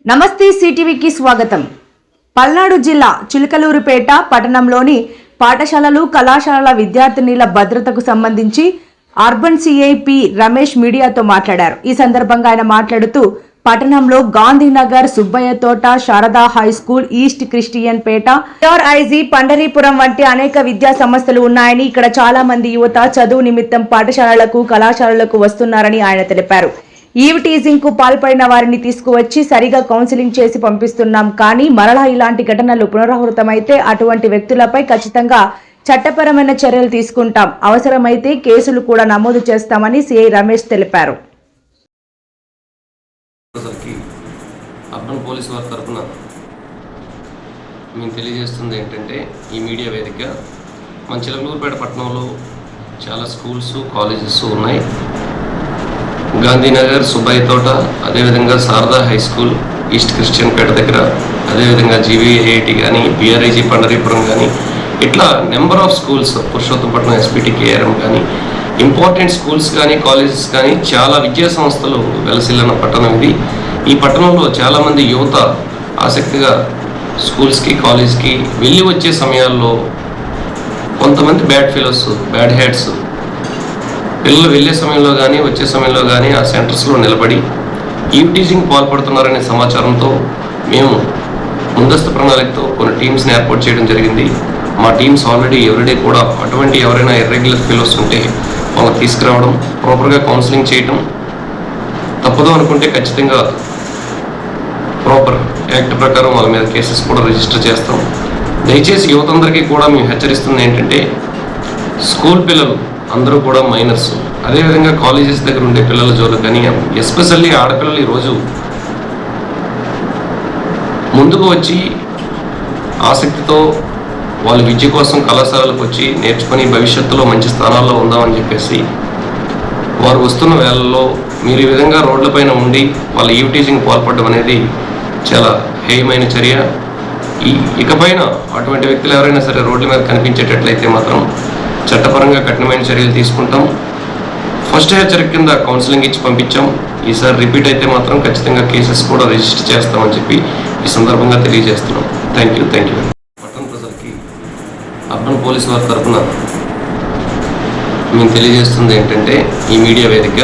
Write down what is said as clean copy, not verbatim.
నమస్తే సిటీవీకి స్వాగతం. పల్నాడు జిల్లా చిలకలూరిపేట పట్టణంలోని పాఠశాలలు కళాశాలల విద్యార్థినుల భద్రతకు సంబంధించి అర్బన్ సిఐ పి రమేష్ మీడియాతో మాట్లాడారు. ఈ సందర్భంగా ఆయన మాట్లాడుతూ పట్టణంలో Gandhinagar, Subbaiah Thota, Sharada high school, east Christian Peta, IG, Pandaripuram వంటి అనేక విద్యా సంస్థలు ఉన్నాయని, ఇక్కడ చాలా మంది యువత చదువు నిమిత్తం పాఠశాలలకు కళాశాలలకు వస్తున్నారని ఆయన తెలిపారు. ఈవ్ టీజింగ్ కు పాల్పడిన వారిని తీసుకువచ్చి సరిగా కౌన్సిలింగ్ చేసి పంపిస్తున్నాం. కానీ మరలా ఇలాంటి ఘటనలు పునరావృతమైతే అటువంటి వ్యక్తులపై ఖచ్చితంగా చట్టపరమైన చర్యలు తీసుకుంటాం. అవసరమైతే కేసులు కూడా నమోదు చేస్తామని సిఐ రమేష్ తెలిపారు. అర్బన్ పోలీస్ వారి తరఫున మేము తెలియజేస్తుంది ఏంటంటే, ఈ మీడియా వేదిక మన చిలకలూరిపేట పట్టణంలో చాలా స్కూల్స్, కాలేజెస్ ఉన్నాయి. గాంధీనగర్, సుబ్బయ్య తోట, అదేవిధంగా Sharada high school, east Christian Peta దగ్గర, అదేవిధంగా జీవీఐఐటి కానీ, బిఆర్ఐజీ పండరీపురం కానీ, ఇట్లా number of schools, Purushothapatnam SPT KRM కానీ, ఇంపార్టెంట్ స్కూల్స్ కానీ, కాలేజెస్ కానీ, చాలా విద్యా సంస్థలు వెలసిల్లిన పట్టణం ఇది. ఈ పట్టణంలో చాలామంది యువత ఆసక్తిగా స్కూల్స్కి, కాలేజ్కి వెళ్ళి వచ్చే సమయాల్లో కొంతమంది బ్యాడ్ ఫెలోస్, బ్యాడ్ హెడ్స్ పిల్లలు వెళ్ళే సమయంలో కానీ వచ్చే సమయంలో కానీ ఆ సెంటర్స్లో నిలబడి ఈవ్ టీజింగ్ పాల్పడుతున్నారనే సమాచారంతో మేము ముందస్తు ప్రణాళికతో కొన్ని టీమ్స్ని ఏర్పాటు చేయడం జరిగింది. మా టీమ్స్ ఆల్రెడీ ఎవ్రీడే కూడా అటువంటి ఎవరైనా ఇర్రెగ్యులర్ ఫెలోస్ ఉంటే వాళ్ళని తీసుకురావడం, ప్రాపర్గా కౌన్సిలింగ్ చేయడం, తప్పదు అనుకుంటే ఖచ్చితంగా ప్రాపర్ యాక్ట్ ప్రకారం వాళ్ళ మీద కేసెస్ కూడా రిజిస్టర్ చేస్తాం. దయచేసి యువతందరికీ కూడా మేము హెచ్చరిస్తుంది ఏంటంటే, స్కూల్ పిల్లలు అందరూ కూడా మైనర్స్, అదేవిధంగా కాలేజెస్ దగ్గర ఉండే పిల్లల జోలు కానీ, ఎస్పెషల్లీ ఆడపిల్లలు ఈరోజు ముందుకు వచ్చి ఆసక్తితో వాళ్ళ విద్య కోసం కళాశాలలకు వచ్చి నేర్చుకొని భవిష్యత్తులో మంచి స్థానాల్లో ఉందామని చెప్పేసి వారు వస్తున్న వేళల్లో మీరు ఈ విధంగా రోడ్లపైన ఉండి వాళ్ళ ఈవ్ టీజింగ్ పాల్పడడం అనేది చాలా హేయమైన చర్య. ఇకపైన అటువంటి వ్యక్తులు ఎవరైనా సరే రోడ్ల మీద కనిపించేటట్లయితే మాత్రం చట్టపరంగా కఠినమైన చర్యలు తీసుకుంటాం. ఫస్ట్ హెచ్చరిక కింద కౌన్సిలింగ్ ఇచ్చి పంపించాం. ఈసారి రిపీట్ అయితే మాత్రం ఖచ్చితంగా కేసెస్ కూడా రిజిస్టర్ చేస్తామని చెప్పి ఈ సందర్భంగా తెలియజేస్తున్నాం. Thank you. పట్టణ ప్రజలకి అర్బన్ పోలీస్ వారి తరఫున మేము తెలియజేస్తుంది ఏంటంటే, ఈ మీడియా వేదిక